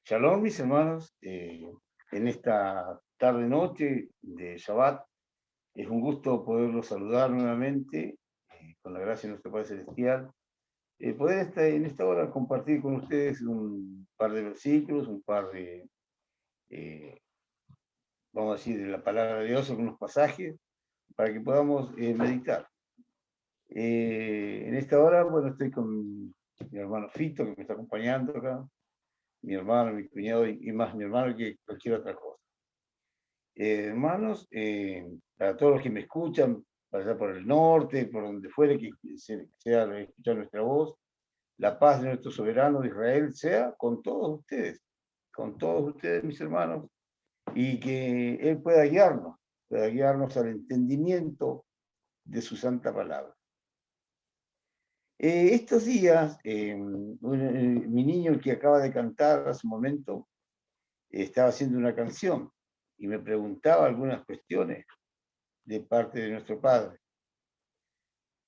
Shalom, mis hermanos, en esta tarde-noche de Shabbat, es un gusto poderlos saludar nuevamente, con la gracia de nuestro Padre Celestial, poder en esta hora compartir con ustedes un par de versículos, un par de, eh, vamos a decir, de la palabra de Dios, algunos pasajes, para que podamos meditar. En esta hora, bueno, estoy con mi hermano Fito, que me está acompañando acá, mi hermano, mi cuñado y más mi hermano que cualquier otra cosa. Hermanos, para todos los que me escuchan, para allá por el norte, por donde fuere que sea escuchar nuestra voz, la paz de nuestro soberano de Israel sea con todos ustedes, mis hermanos, y que Él pueda guiarnos al entendimiento de su santa palabra. Estos días, mi niño, el que acaba de cantar hace un momento, estaba haciendo una canción y me preguntaba algunas cuestiones de parte de nuestro Padre.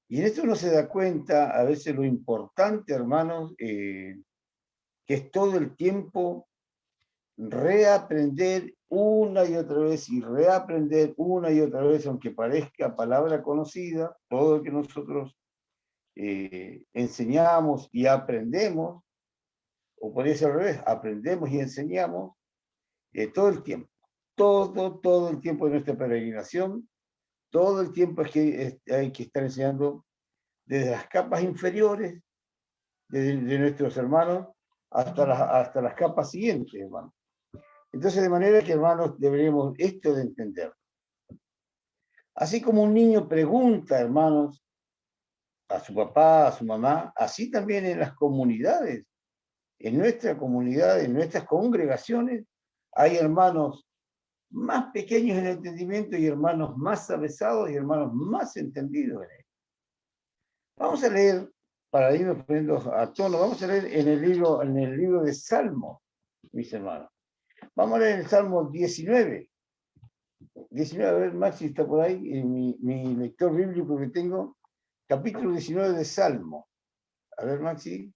Y en esto uno se da cuenta a veces lo importante, hermanos, que es todo el tiempo reaprender una y otra vez y reaprender una y otra vez, aunque parezca palabra conocida, todo lo que nosotros enseñamos y aprendemos, o podría ser al revés, aprendemos y enseñamos todo el tiempo, todo el tiempo de nuestra peregrinación, todo el tiempo es que hay que estar enseñando desde las capas inferiores de nuestros hermanos hasta las capas siguientes, hermanos. Entonces, de manera que, hermanos, deberíamos esto de entender. Así como un niño pregunta, hermanos, a su papá, a su mamá, así también en las comunidades, en nuestra comunidad, en nuestras congregaciones, hay hermanos más pequeños en el entendimiento y hermanos más avesados y hermanos más entendidos en él. Vamos a leer, para irnos poniendo a tono, vamos a leer en el libro de Salmos, mis hermanos. Vamos a leer el Salmo 19. 19, a ver, Maxi está por ahí, en mi lector bíblico que tengo, capítulo 19 de Salmo. A ver, Maxi.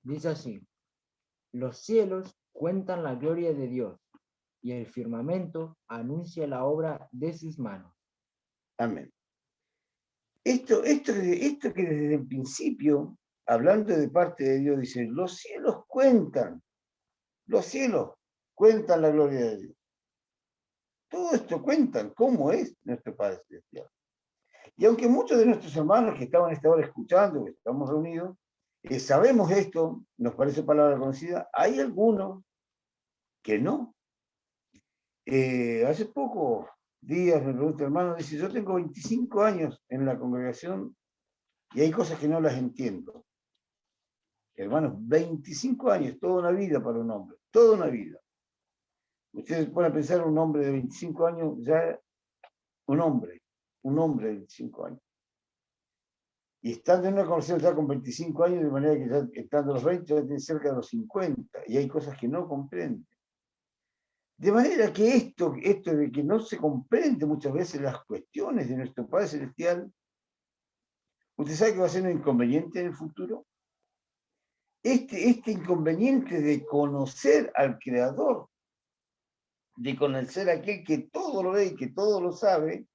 Dice así: los cielos cuentan la gloria de Dios, y el firmamento anuncia la obra de sus manos. Amén. Esto que desde el principio, hablando de parte de Dios, dice, los cielos cuentan la gloria de Dios. Todo esto cuentan cómo es nuestro Padre Celestial. Y aunque muchos de nuestros hermanos que estaban esta hora escuchando, que estamos reunidos, sabemos esto, nos parece palabra conocida, hay algunos que no. Hace pocos días me pregunta hermano, dice, yo tengo 25 años en la congregación y hay cosas que no las entiendo. Hermanos, 25 años, toda una vida para un hombre, toda una vida. Ustedes pueden pensar un hombre de 25 años, ya un hombre de 25 años. Y estando en una conversación ya con 25 años, de manera que ya estando a los 20, ya tiene cerca de los 50, y hay cosas que no comprende. De manera que esto de que no se comprende muchas veces las cuestiones de nuestro Padre Celestial, ¿usted sabe que va a ser un inconveniente en el futuro? Este inconveniente de conocer al Creador, de conocer a aquel que todo lo ve y que todo lo sabe,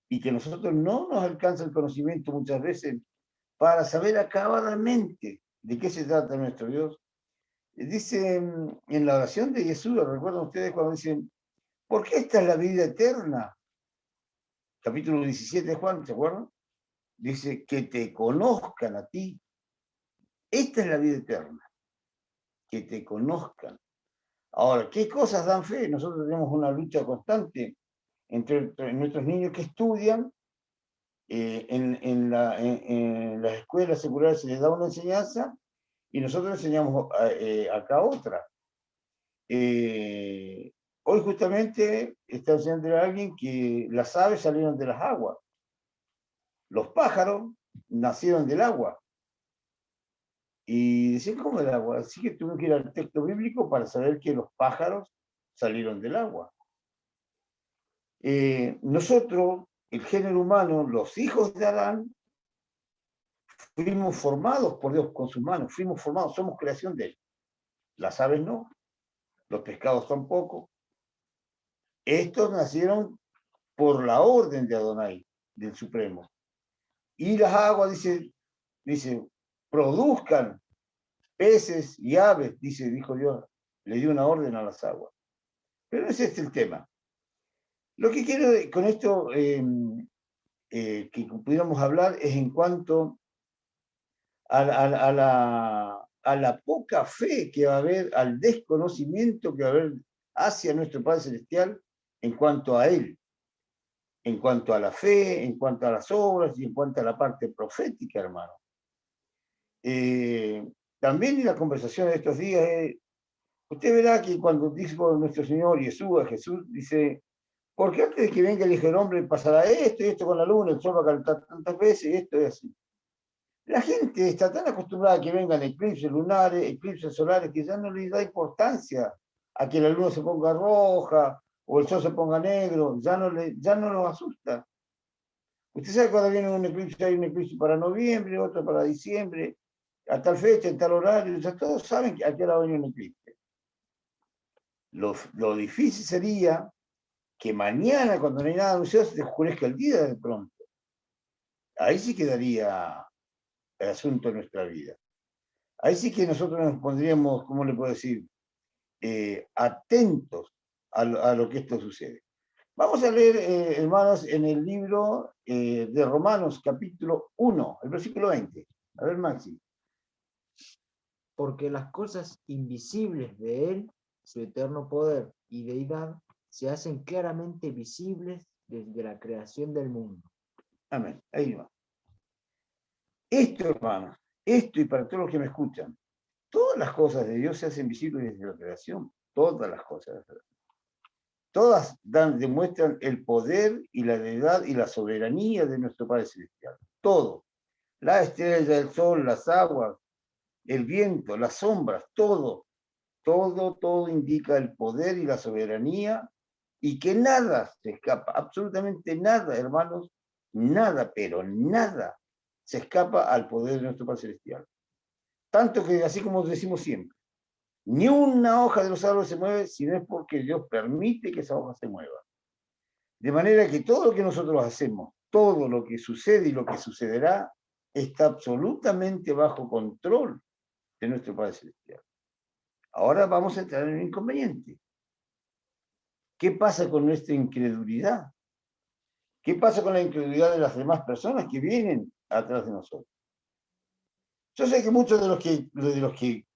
y que nosotros no nos alcanza el conocimiento muchas veces para saber acabadamente de qué se trata nuestro Dios. Dice en la oración de Jesús, ¿recuerdan ustedes cuando dicen, ¿por qué esta es la vida eterna? Capítulo 17 de Juan, ¿se acuerdan? Dice, que te conozcan a ti. Esta es la vida eterna, que te conozcan. Ahora, ¿qué cosas dan fe? Nosotros tenemos una lucha constante entre nuestros niños que estudian. En las escuelas seculares se les da una enseñanza y nosotros enseñamos acá otra. Hoy justamente está enseñando a alguien que las aves salieron de las aguas, los pájaros nacieron del agua. Y dicen, ¿cómo del agua? Así que tuve que ir al texto bíblico para saber que los pájaros salieron del agua. Nosotros, el género humano, los hijos de Adán, fuimos formados por Dios con sus manos, fuimos formados, somos creación de él. Las aves no. los pescados tampoco. Estos nacieron por la orden de Adonai, del Supremo. Y las aguas, dice, produzcan peces y aves, dijo Dios, le dio una orden a las aguas. Pero no es este el tema. Lo que quiero con esto que pudiéramos hablar es en cuanto a la poca fe que va a haber, al desconocimiento que va a haber hacia nuestro Padre Celestial en cuanto a Él, en cuanto a la fe, en cuanto a las obras y en cuanto a la parte profética, hermano. También en la conversación de estos días, usted verá que cuando dijo nuestro Señor Jesús, dice, porque antes de que venga el Hijo del Hombre pasará esto y esto con la luna, el sol va a calentar tantas veces y esto es así. La gente está tan acostumbrada a que vengan eclipses lunares, eclipses solares, que ya no les da importancia a que la luna se ponga roja o el sol se ponga negro, ya no los asusta. Usted sabe cuando viene un eclipse, hay un eclipse para noviembre, otro para diciembre, a tal fecha, en tal horario, ya todos saben a qué hora viene un eclipse. Lo difícil sería que mañana, cuando no hay nada anunciado, se te oscurezca el día de pronto. Ahí sí quedaría el asunto de nuestra vida. Ahí sí que nosotros nos pondríamos, ¿cómo le puedo decir? Atentos a lo que esto sucede. Vamos a leer, hermanos, en el libro de Romanos, capítulo 1, el versículo 20. A ver, Maxi. Porque las cosas invisibles de Él, su eterno poder y deidad, se hacen claramente visibles desde la creación del mundo. Amén. Ahí va. Esto, hermanos, esto y para todos los que me escuchan, todas las cosas de Dios se hacen visibles desde la creación. Todas las cosas. Todas demuestran el poder y la deidad y la soberanía de nuestro Padre Celestial. Todo. La estrella, el sol, las aguas, el viento, las sombras, todo indica el poder y la soberanía y que nada se escapa, absolutamente nada, hermanos, nada, pero nada se escapa al poder de nuestro Padre Celestial. Tanto que, así como decimos siempre, ni una hoja de los árboles se mueve si no es porque Dios permite que esa hoja se mueva. De manera que todo lo que nosotros hacemos, todo lo que sucede y lo que sucederá, está absolutamente bajo control de nuestro Padre Celestial. Ahora vamos a entrar en un inconveniente. ¿Qué pasa con nuestra incredulidad? ¿Qué pasa con la incredulidad de las demás personas que vienen atrás de nosotros? Yo sé que muchos de los que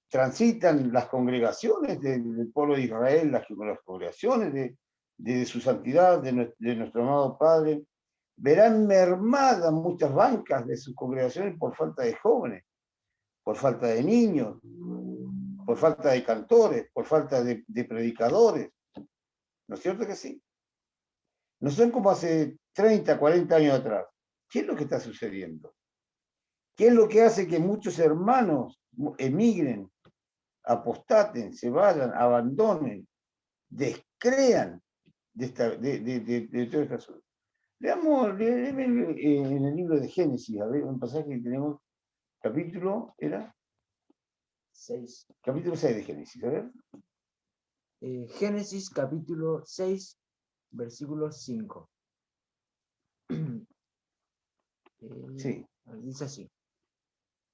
transitan las congregaciones del pueblo de Israel, las congregaciones de su santidad, de nuestro amado Padre, verán mermadas muchas bancas de sus congregaciones por falta de jóvenes, por falta de niños, por falta de cantores, por falta de predicadores. ¿No es cierto que sí? No son como hace 30, 40 años atrás. ¿Qué es lo que está sucediendo? ¿Qué es lo que hace que muchos hermanos emigren, apostaten, se vayan, abandonen, descrean de todo este asunto? Leamos en el libro de Génesis, a ver, un pasaje que tenemos, capítulo, ¿era? 6. Capítulo 6 de Génesis, a ver. Génesis capítulo 6, versículo 5. Sí. Dice así.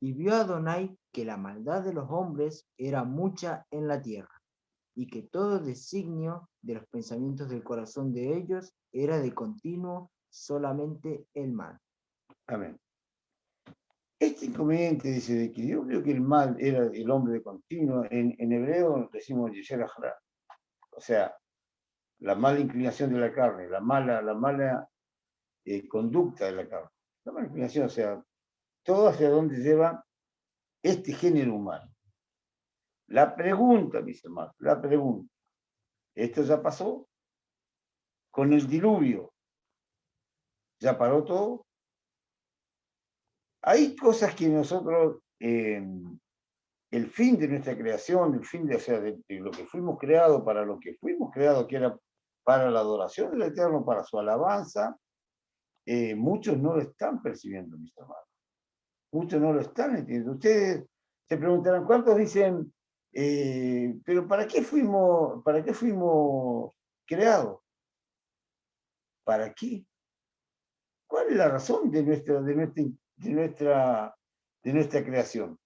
Y vio Adonai que la maldad de los hombres era mucha en la tierra, y que todo designio de los pensamientos del corazón de ellos era de continuo solamente el mal. Amén. Este inconveniente dice de que yo creo que el mal era el hombre de continuo. En hebreo decimos Yesher Hara. O sea, la mala inclinación de la carne, la mala conducta de la carne. La mala inclinación, o sea, todo hacia dónde lleva este género humano. La pregunta, mis hermanos, la pregunta. ¿Esto ya pasó? Con el diluvio. ¿Ya paró todo? Hay cosas que nosotros, el fin de nuestra creación, el fin o sea, de lo que fuimos creados, para lo que fuimos creados, que era para la adoración del Eterno, para su alabanza, muchos no lo están percibiendo, mis hermanos. Muchos no lo están entendiendo. Ustedes se preguntarán, ¿cuántos dicen Pero para qué fuimos creados? ¿Para qué? ¿Cuál es la razón de nuestra creación?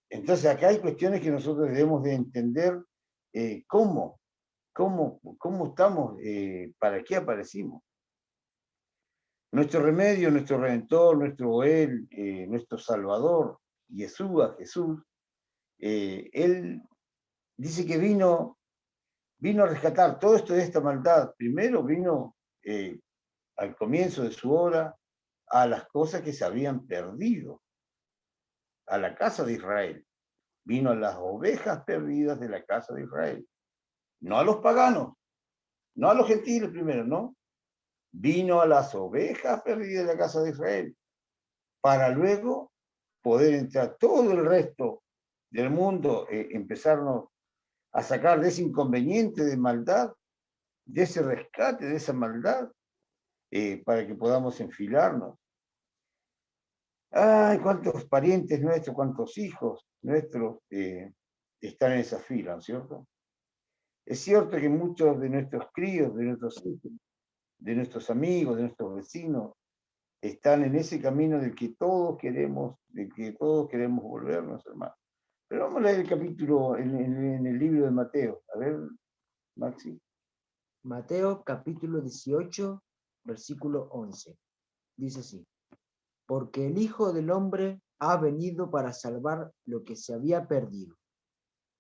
Entonces acá hay cuestiones que nosotros debemos de entender cómo estamos, para qué aparecimos. Nuestro remedio, nuestro redentor, nuestro Goel, nuestro Salvador, Yeshua, Jesús, él dice que vino a rescatar todo esto de esta maldad. Primero vino al comienzo de su obra a las cosas que se habían perdido, a la casa de Israel. Vino a las ovejas perdidas de la casa de Israel. No a los paganos, no a los gentiles primero, no. Vino a las ovejas perdidas de la casa de Israel, para luego poder entrar todo el resto del mundo, empezarnos a sacar de ese inconveniente de maldad, de ese rescate, de esa maldad, para que podamos enfilarnos. Ay, cuántos parientes nuestros, cuántos hijos nuestros están en esa fila, ¿no es cierto? Es cierto que muchos de nuestros críos, de nuestros hijos, de nuestros amigos, de nuestros vecinos, están en ese camino del que todos queremos volvernos, hermanos. Pero vamos a leer el capítulo en el libro de Mateo. A ver, Maxi. Mateo capítulo 18, versículo 11. Dice así: porque el Hijo del Hombre ha venido para salvar lo que se había perdido.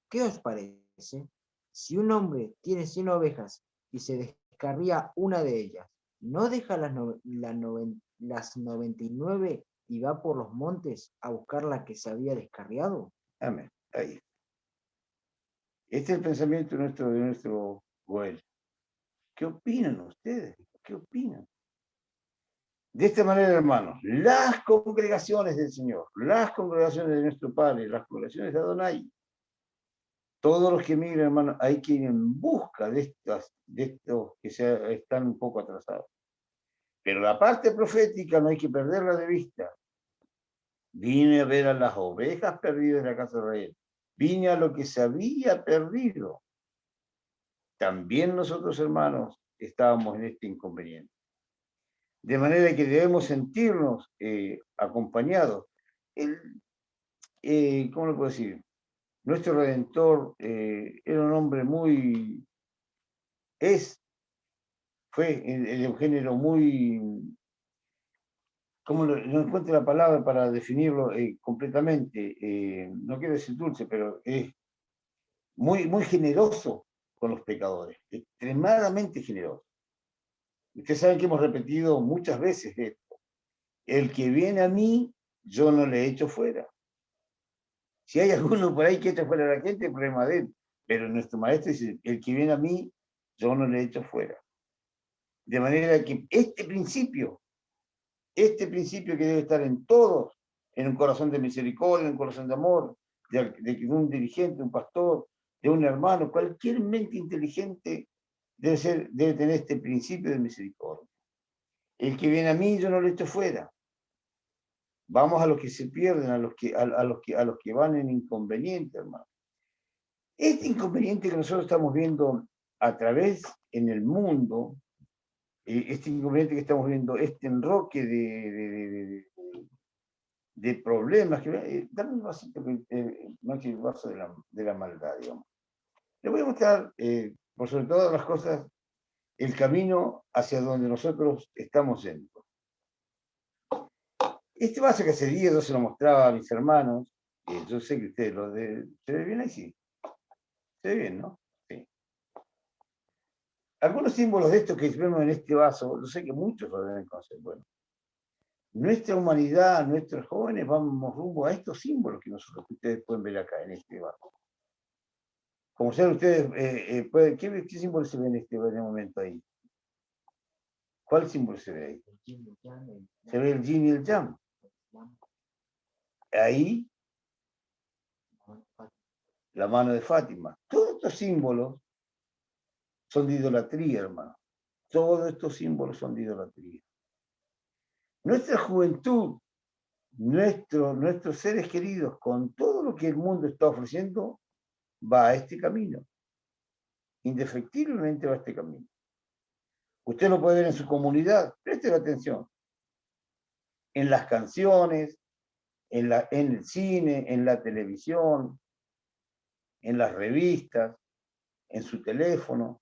¿Qué os parece? Si un hombre tiene 100 ovejas y se descarría una de ellas, ¿no deja las 99 y va por los montes a buscar la que se había descarriado? Amén. Ahí. Este es el pensamiento de nuestro Goel. ¿Qué opinan ustedes? ¿Qué opinan? De esta manera, hermanos, las congregaciones del Señor, las congregaciones de nuestro Padre, las congregaciones de Adonai, todos los que migran, hermanos, hay que ir en busca de estos que están un poco atrasados. Pero la parte profética no hay que perderla de vista. Vine a ver a las ovejas perdidas de la casa de Israel. Vine a lo que se había perdido. También nosotros, hermanos, estábamos en este inconveniente. De manera que debemos sentirnos acompañados. ¿Cómo lo puedo decir? Nuestro Redentor era un hombre fue de un género muy, no encuentro la palabra para definirlo completamente, no quiero decir dulce, pero es muy generoso con los pecadores, extremadamente generoso. Ustedes saben que hemos repetido muchas veces esto. El que viene a mí, yo no le echo fuera. Si hay alguno por ahí que echa fuera a la gente, el problema de él. Pero nuestro maestro dice, el que viene a mí, yo no le echo fuera. De manera que este principio que debe estar en todos, en un corazón de misericordia, en un corazón de amor, de un dirigente, un pastor, de un hermano, cualquier mente inteligente debe tener este principio de misericordia. El que viene a mí, yo no lo echo fuera. Vamos a los que se pierden, a los que van en inconveniente, hermano. Este inconveniente que nosotros estamos viendo a través en el mundo, este inconveniente que estamos viendo, este enroque de problemas, dame un vasito, no es el vaso de la maldad, digamos. Le voy a mostrar, por sobre todas las cosas, el camino hacia donde nosotros estamos yendo. Este vaso que hace días yo se lo mostraba a mis hermanos, yo sé que ustedes ¿se ve bien ahí? Sí. Se ve bien, ¿no? Sí. Algunos símbolos de estos que vemos en este vaso, yo sé que muchos lo deben conocer. Bueno, nuestra humanidad, nuestros jóvenes, vamos rumbo a estos símbolos que ustedes pueden ver acá en este vaso. Como saben ustedes, ¿qué símbolo se ve en este momento ahí? ¿Cuál símbolo se ve ahí? Se ve el yin y el yang. Ahí, la mano de Fátima. Todos estos símbolos son de idolatría, hermano. Todos estos símbolos son de idolatría. Nuestra juventud nuestros seres queridos, con todo lo que el mundo está ofreciendo, va a este camino. Indefectiblemente va a este camino. Usted lo puede ver en su comunidad, preste atención, en las canciones, en el cine, en la televisión, en las revistas, en su teléfono.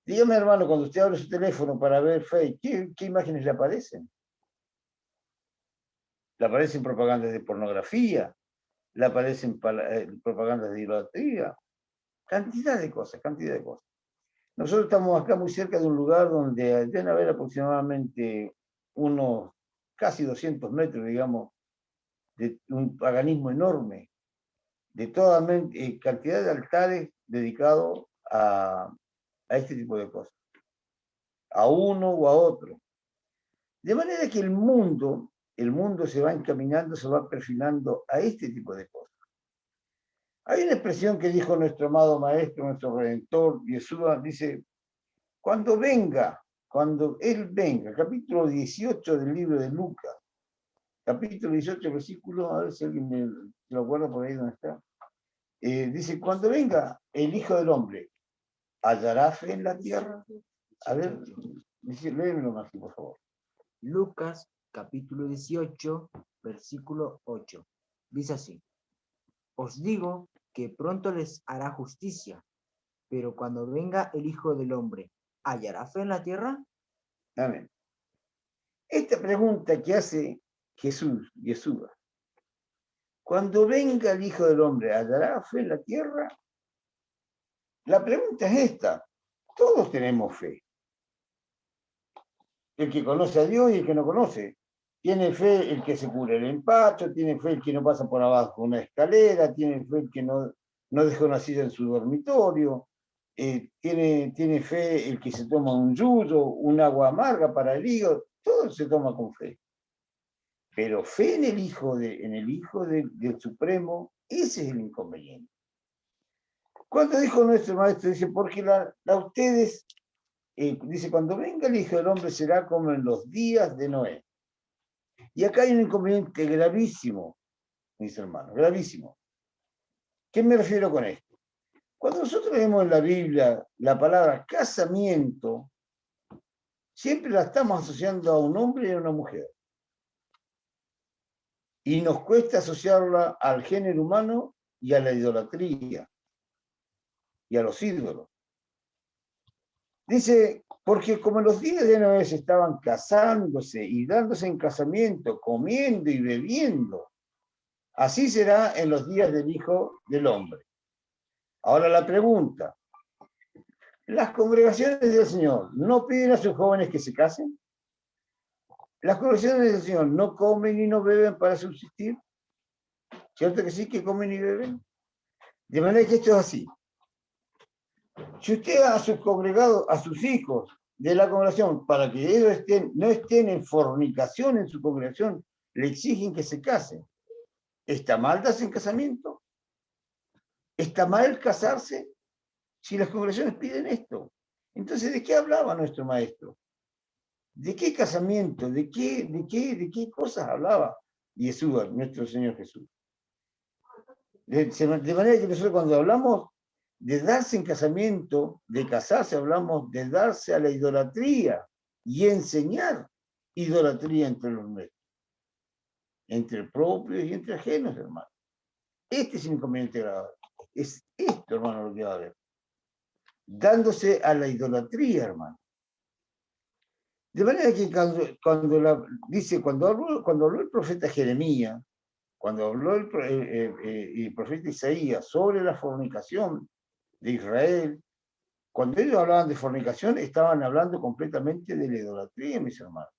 Dígame, hermano, cuando usted abre su teléfono para ver Facebook, ¿qué imágenes le aparecen? Le aparecen propagandas de pornografía, le aparecen propagandas de idolatría, cantidad de cosas, cantidad de cosas. Nosotros estamos acá muy cerca de un lugar donde deben haber aproximadamente unos casi 200 metros, digamos, de un paganismo enorme, de toda cantidad de altares dedicados a este tipo de cosas, a uno o a otro. De manera que el mundo se va encaminando, se va perfilando a este tipo de cosas. Hay una expresión que dijo nuestro amado Maestro, nuestro Redentor, Yeshua, dice, cuando Él venga, capítulo 18 del libro de Lucas, capítulo 18, versículo, a ver si alguien me lo acuerda por ahí donde está, dice, cuando venga el Hijo del Hombre, ¿hallará fe en la tierra? A ver, léemelo más, por favor. Lucas capítulo 18, versículo 8. Dice así, os digo que pronto les hará justicia, pero cuando venga el Hijo del Hombre, ¿hallará fe en la tierra? Amén. Esta pregunta que hace Yeshua, cuando venga el Hijo del Hombre, ¿hallará fe en la tierra? La pregunta es esta, todos tenemos fe. El que conoce a Dios y el que no conoce. Tiene fe el que se cura el empacho, tiene fe el que no pasa por abajo una escalera, tiene fe el que no deja una silla en su dormitorio, tiene fe el que se toma un yuyo, un agua amarga para el hígado, todo se toma con fe. Pero fe en el Hijo, del Supremo, ese es el inconveniente. Cuando dijo nuestro maestro, dice, porque ustedes, dice, cuando venga el Hijo del Hombre será como en los días de Noé. Y acá hay un inconveniente gravísimo, mis hermanos, gravísimo. ¿Qué me refiero con esto? Cuando nosotros vemos en la Biblia la palabra casamiento, siempre la estamos asociando a un hombre y a una mujer. Y nos cuesta asociarla al género humano y a la idolatría y a los ídolos. Dice, porque como en los días de Noé se estaban casándose y dándose en casamiento, comiendo y bebiendo, así será en los días del Hijo del Hombre. Ahora la pregunta, ¿las congregaciones del Señor no piden a sus jóvenes que se casen? ¿Las congregaciones del Señor no comen y no beben para subsistir? ¿Cierto que sí que comen y beben? De manera que esto es así. Si usted a sus congregados, a sus hijos de la congregación, para que ellos no estén en fornicación en su congregación, le exigen que se casen, ¿está mal darse en casamiento? ¿Está mal casarse? Si las congregaciones piden esto. Entonces, ¿de qué hablaba nuestro maestro? ¿De qué casamiento? ¿De qué cosas hablaba Yeshua, nuestro Señor Jesús? De manera que nosotros cuando hablamos de darse en casamiento, de casarse, hablamos de darse a la idolatría y enseñar idolatría entre los nuestros, entre propios y entre ajenos, hermano. Este es el inconveniente grave. Es esto, hermano, lo que va a haber. Dándose a la idolatría, hermano. De manera que cuando habló el profeta Jeremías, cuando habló el profeta Isaías sobre la fornicación de Israel, cuando ellos hablaban de fornicación, estaban hablando completamente de la idolatría, mis hermanos.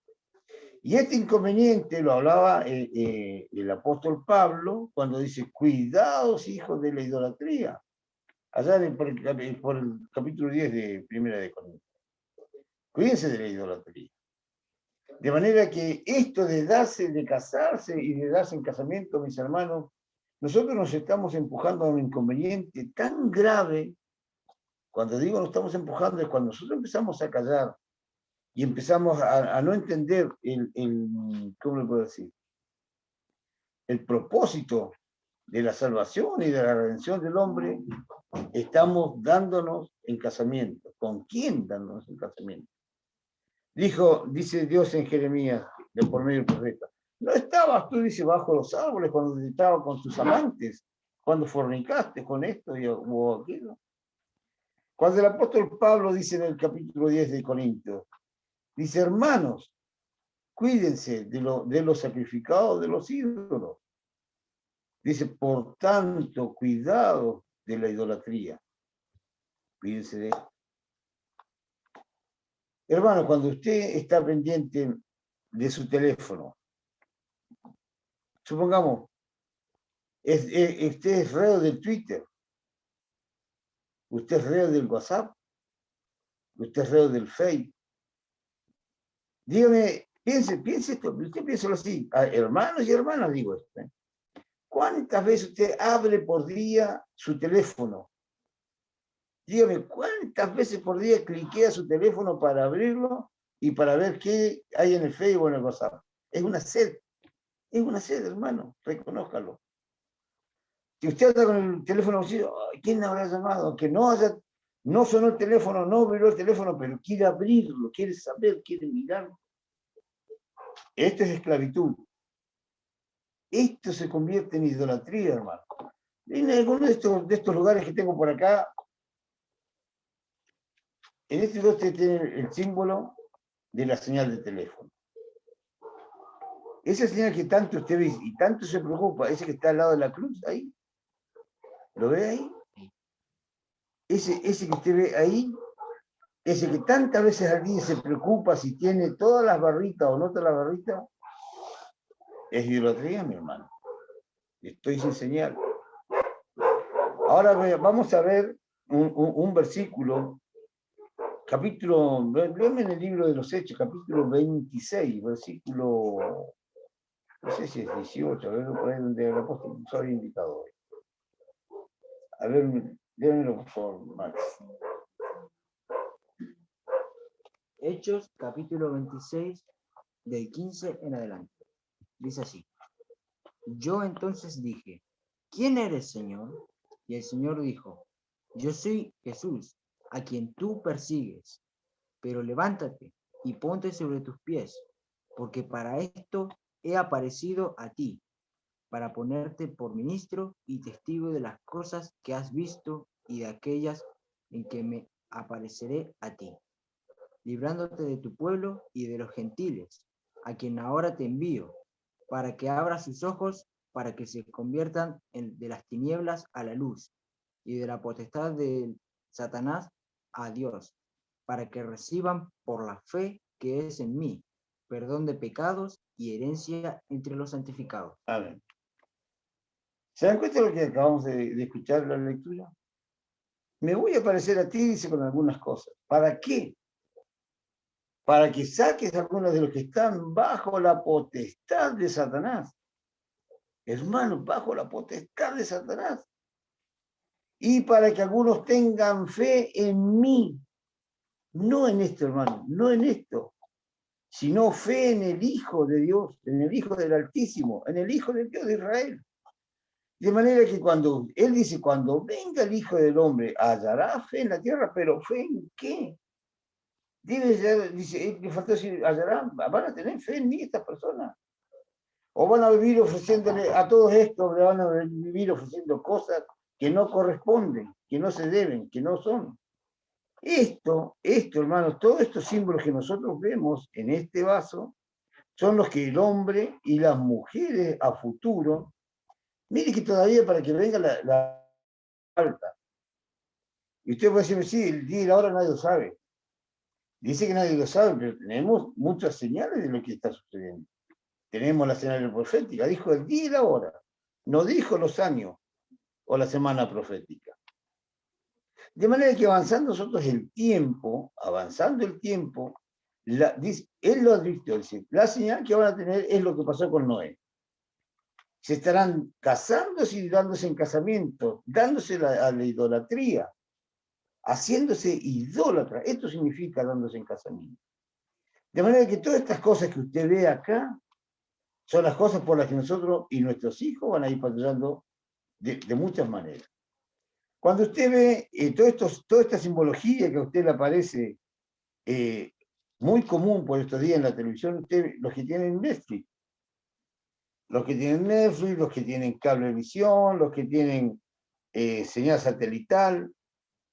Y este inconveniente lo hablaba el apóstol Pablo cuando dice, cuidaos, hijos de la idolatría, allá por el capítulo 10 de Primera de Corintios. Cuídense de la idolatría. De manera que esto de casarse y de darse en casamiento, mis hermanos, nosotros nos estamos empujando a un inconveniente tan grave. Cuando digo nos estamos empujando es cuando nosotros empezamos a callar y empezamos a no entender ¿cómo le puedo decir? el propósito de la salvación y de la redención del hombre, estamos dándonos en casamiento. ¿Con quién dándonos en casamiento? Dice Dios en Jeremías, de por medio del profeta, no estabas tú, dice, bajo los árboles cuando estabas con tus amantes, cuando fornicaste con esto o aquello. Cuando el apóstol Pablo dice en el capítulo 10 de Corintios, dice, hermanos, cuídense de lo sacrificado de los ídolos. Dice, por tanto, cuidado de la idolatría. Cuídense de esto. Hermano, cuando usted está pendiente de su teléfono, supongamos, usted es reo del Twitter, usted es reo del WhatsApp, usted es reo del Facebook. Dígame, piense esto, usted piénselo así, hermanos y hermanas, digo esto. ¿Cuántas veces usted abre por día su teléfono? Dígame, ¿cuántas veces por día cliquea su teléfono para abrirlo y para ver qué hay en el Facebook o en el WhatsApp? Es una sed, hermano, reconózcalo. Si usted está con el teléfono vacío, ¿quién habrá llamado? Que no sonó el teléfono, no abrió el teléfono, pero quiere abrirlo, quiere saber, quiere mirar. Esto es esclavitud. Esto se convierte en idolatría, hermano. En alguno de estos lugares que tengo por acá, en este lugar usted tiene el símbolo de la señal de teléfono. Esa señal que tanto usted ve y tanto se preocupa, ese que está al lado de la cruz, ahí. ¿Lo ve ahí? Ese que usted ve ahí, ese que tantas veces al día se preocupa si tiene todas las barritas o no todas las barritas, es idolatría, mi hermano. Estoy sin señal. Ahora vamos a ver un versículo, léeme en el libro de los Hechos, capítulo 26, versículo, no sé si es 18, a ver por ahí donde el apóstol nos había indicado hoy. A ver, léemelo por favor, Max. Hechos, capítulo 26, del 15 en adelante. Dice así. Yo entonces dije, ¿quién eres, Señor? Y el Señor dijo, yo soy Jesús, a quien tú persigues. Pero levántate y ponte sobre tus pies, porque para esto he aparecido a ti, para ponerte por ministro y testigo de las cosas que has visto y de aquellas en que me apareceré a ti, librándote de tu pueblo y de los gentiles, a quien ahora te envío, para que abra sus ojos, para que se conviertan de las tinieblas a la luz, y de la potestad de Satanás a Dios, para que reciban por la fe que es en mí, perdón de pecados y herencia entre los santificados. Amén. ¿Se dan cuenta de lo que acabamos de escuchar en la lectura? Me voy a aparecer a ti, dice, con algunas cosas. ¿Para qué? Para que saques a algunos de los que están bajo la potestad de Satanás. Hermanos, bajo la potestad de Satanás. Y para que algunos tengan fe en mí. No en esto, hermano, no en esto, sino fe en el Hijo de Dios, en el Hijo del Altísimo, en el Hijo del Dios de Israel. De manera que él dice, cuando venga el Hijo del Hombre, hallará fe en la tierra, pero ¿fe en qué? Dice, le faltó decir, van a tener fe en mí estas personas. O van a vivir ofreciéndole a todos estos, le van a vivir ofreciendo cosas que no corresponden, que no se deben, que no son. Esto, hermanos, todos estos símbolos que nosotros vemos en este vaso son los que el hombre y las mujeres a futuro, mire que todavía para que venga la falta. Y usted puede decirme, sí, el día y la hora nadie lo sabe. Dice que nadie lo sabe, pero tenemos muchas señales de lo que está sucediendo. Tenemos la señal profética, dijo el día y la hora, no dijo los años o la semana profética. De manera que avanzando el tiempo, él lo advirtió, dice, la señal que van a tener es lo que pasó con Noé. Se estarán casándose y dándose en casamiento, dándose a la idolatría, haciéndose idólatra. Esto significa dándose en casamiento. De manera que todas estas cosas que usted ve acá Son las cosas por las que nosotros y nuestros hijos van a ir patrullando de muchas maneras. Cuando usted ve toda esta simbología que a usted le aparece muy común por estos días en la televisión, usted, los que tienen Netflix, los que tienen cablevisión, los que tienen señal satelital,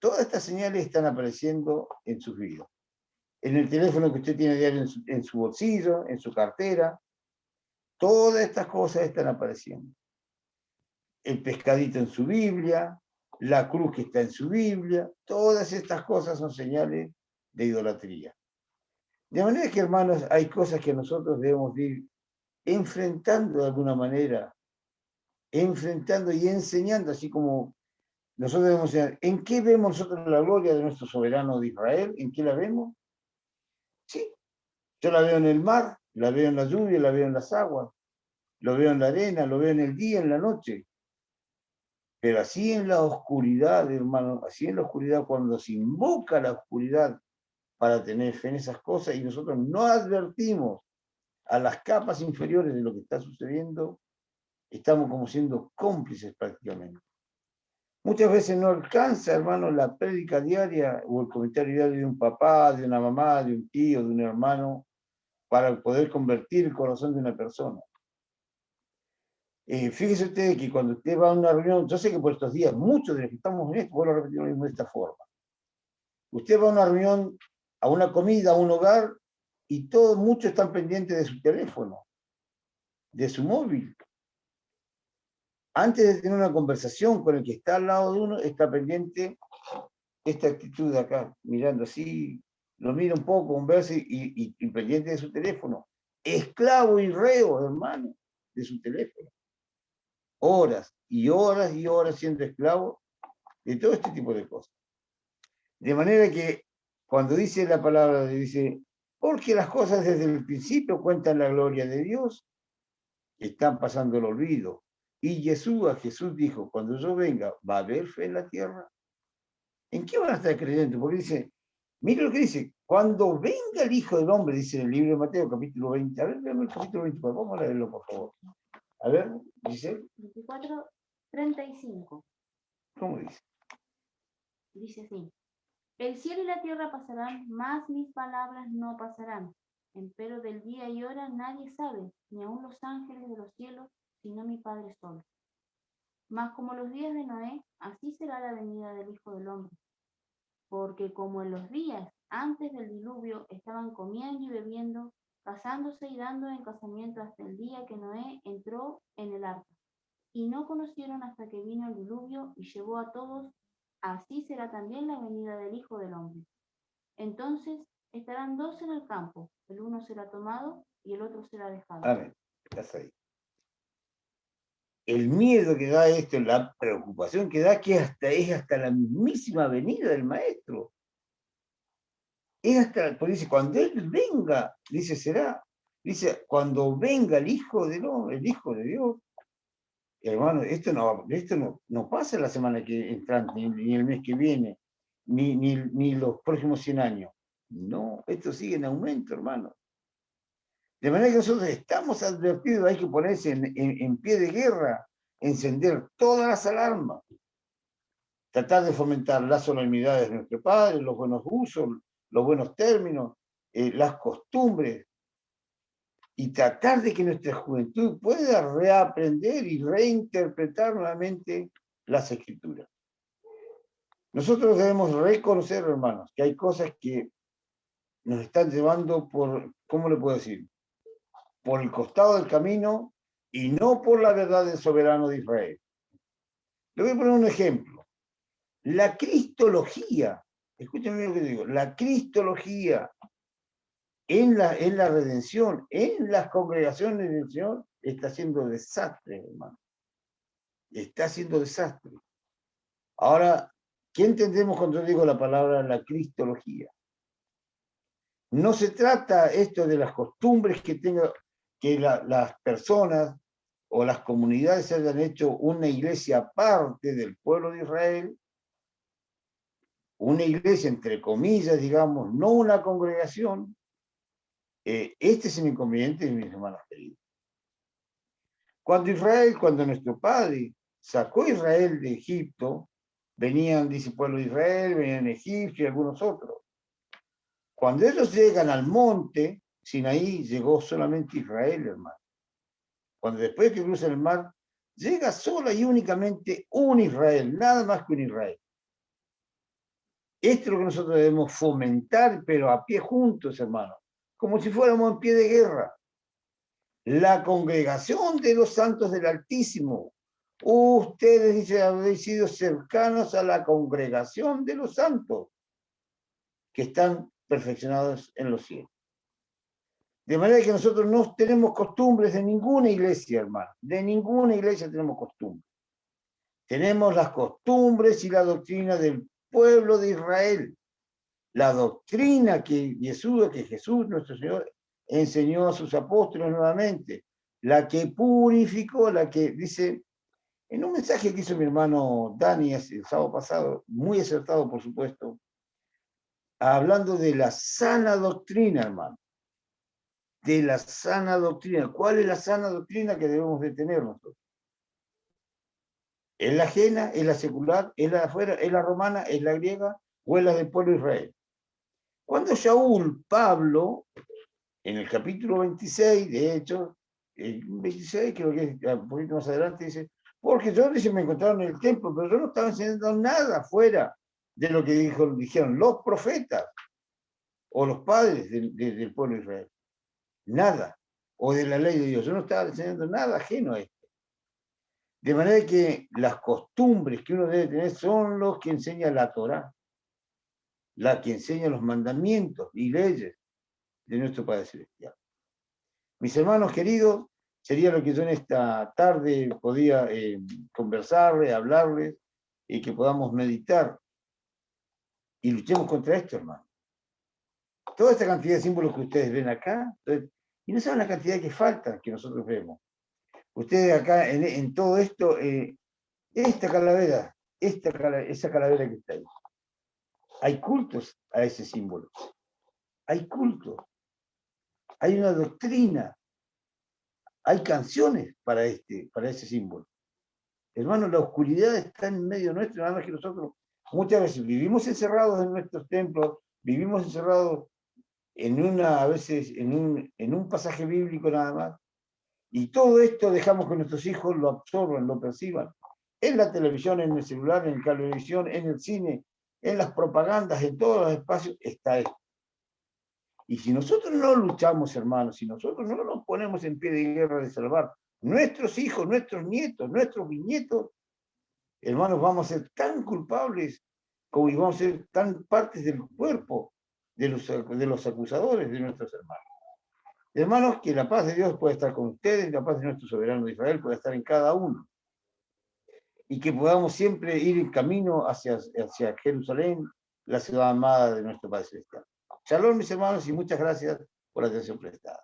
todas estas señales están apareciendo en sus vidas. En el teléfono que usted tiene diario en su bolsillo, en su cartera, todas estas cosas están apareciendo. El pescadito en su Biblia, la cruz que está en su Biblia, todas estas cosas son señales de idolatría. De manera que, hermanos, hay cosas que nosotros debemos ir enfrentando de alguna manera, enfrentando y enseñando, así como nosotros debemos enseñar. ¿En qué vemos nosotros la gloria de nuestro soberano de Israel? ¿En qué la vemos? Sí, yo la veo en el mar, la veo en la lluvia, la veo en las aguas, lo veo en la arena, lo veo en el día, en la noche. Pero así en la oscuridad, hermano, así en la oscuridad, cuando se invoca la oscuridad para tener fe en esas cosas y nosotros no advertimos a las capas inferiores de lo que está sucediendo, estamos como siendo cómplices prácticamente. Muchas veces no alcanza, hermano, la prédica diaria o el comentario diario de un papá, de una mamá, de un tío, de un hermano, para poder convertir el corazón de una persona. Fíjese usted que cuando usted va a una reunión, yo sé que por estos días muchos de los que estamos en esto, vuelvo a repetir lo mismo de esta forma. Usted va a una reunión, a una comida, a un hogar, y muchos están pendientes de su teléfono, de su móvil. Antes de tener una conversación con el que está al lado de uno, está pendiente esta actitud de acá, mirando así, lo mira un poco, un verso y pendiente de su teléfono. Esclavo y reo, hermano, de su teléfono. Horas y horas y horas siendo esclavo de todo este tipo de cosas. De manera que cuando dice la palabra, dice, porque las cosas desde el principio cuentan la gloria de Dios, están pasando el olvido. Y Jesús dijo, cuando yo venga, ¿va a haber fe en la tierra? ¿En qué van a estar creyendo? Porque dice, mire lo que dice, cuando venga el Hijo del Hombre, dice en el libro de Mateo, capítulo 20. A ver, veamos el capítulo 24, vamos a leerlo, por favor. A ver, dice. 24:35. ¿Cómo dice? Dice así. El cielo y la tierra pasarán, mas mis palabras no pasarán. Empero del día y hora nadie sabe, ni aun los ángeles de los cielos, sino mi Padre solo. Mas como los días de Noé, así será la venida del Hijo del Hombre. Porque como en los días antes del diluvio estaban comiendo y bebiendo, casándose y dando en casamiento hasta el día que Noé entró en el arca. Y no conocieron hasta que vino el diluvio y llevó a todos, así será también la venida del Hijo del Hombre. Entonces estarán dos en el campo, el uno será tomado y el otro será dejado. Amén. Estás ahí. El miedo que da esto, la preocupación que da, que es hasta la mismísima venida del Maestro. Es hasta, pues dice, cuando Él venga, dice, dice, cuando venga el Hijo del Hombre, el Hijo de Dios. Hermano, esto no pasa la semana que entrante, ni el mes que viene, ni los próximos 100 años. No, esto sigue en aumento, hermano. De manera que nosotros estamos advertidos, hay que ponerse en pie de guerra, encender todas las alarmas, tratar de fomentar las solemnidades de nuestro Padre, los buenos usos, los buenos términos, las costumbres, y tratar de que nuestra juventud pueda reaprender y reinterpretar nuevamente las escrituras. Nosotros debemos reconocer, hermanos, que hay cosas que nos están llevando por, ¿cómo le puedo decir? Por el costado del camino y no por la verdad del soberano de Israel. Le voy a poner un ejemplo. La cristología, escúchenme lo que digo, la cristología en la redención, en las congregaciones del Señor, está haciendo desastre, hermano. Está haciendo desastre. Ahora, ¿qué entendemos cuando digo la palabra la cristología? No se trata esto de las costumbres que tenga, que las personas o las comunidades hayan hecho una iglesia aparte del pueblo de Israel, una iglesia entre comillas, digamos, no una congregación. Este es el inconveniente de mis hermanos queridos. Cuando nuestro padre sacó a Israel de Egipto, venían, dice el pueblo de Israel, venían egipcios y algunos otros. Cuando ellos llegan al monte Sinaí, llegó solamente Israel, hermano. Cuando después que cruzan el mar, llega sola y únicamente un Israel, nada más que un Israel. Esto es lo que nosotros debemos fomentar, pero a pie juntos, hermano, como si fuéramos en pie de guerra. La congregación de los santos del Altísimo. Ustedes, dice, habéis sido cercanos a la congregación de los santos que están perfeccionados en los cielos. De manera que nosotros no tenemos costumbres de ninguna iglesia, hermano. De ninguna iglesia tenemos costumbres. Tenemos las costumbres y la doctrina del pueblo de Israel. La doctrina que Jesús, nuestro Señor, enseñó a sus apóstoles nuevamente. La que purificó, la que dice, en un mensaje que hizo mi hermano Dani el sábado pasado, muy acertado por supuesto, hablando de la sana doctrina, hermano. De la sana doctrina. ¿Cuál es la sana doctrina que debemos de tener nosotros? ¿Es la ajena? ¿Es la secular? ¿Es la de afuera? ¿Es la romana? ¿Es la griega? ¿O es la del pueblo de Israel? Cuando Shaul, Pablo, en el capítulo 26, de hecho, el 26 creo que es un poquito más adelante, dice, porque yo dice, me encontraron en el templo, pero yo no estaba enseñando nada fuera de lo que dijeron los profetas o los padres del pueblo de Israel. Nada. O de la ley de Dios. Yo no estaba enseñando nada ajeno a esto. De manera que las costumbres que uno debe tener son los que enseña la Torá, la que enseña los mandamientos y leyes de nuestro Padre Celestial. Mis hermanos queridos, sería lo que yo en esta tarde podía conversarles, hablarles y que podamos meditar y luchemos contra esto, hermano. Toda esta cantidad de símbolos que ustedes ven acá, y no saben la cantidad que falta que nosotros vemos. Ustedes acá en todo esto, esa calavera que está ahí, hay cultos a ese símbolo. Hay cultos. Hay una doctrina. Hay canciones para ese símbolo. Hermano, la oscuridad está en medio nuestro, nada más que nosotros muchas veces vivimos encerrados en nuestros templos, vivimos encerrados a veces en un pasaje bíblico nada más, y todo esto dejamos que nuestros hijos lo absorban, lo perciban. En la televisión, en el celular, en la televisión, en el cine, en las propagandas, en todos los espacios, está esto. Y si nosotros no luchamos, hermanos, si nosotros no nos ponemos en pie de guerra de salvar nuestros hijos, nuestros nietos, nuestros bisnietos, hermanos, vamos a ser tan culpables como y vamos a ser tan partes del cuerpo de los acusadores de nuestros hermanos. Hermanos, que la paz de Dios pueda estar con ustedes, la paz de nuestro soberano de Israel pueda estar en cada uno. Y que podamos siempre ir en camino hacia Jerusalén, la ciudad amada de nuestro Padre Celestial. Shalom, mis hermanos, y muchas gracias por la atención prestada.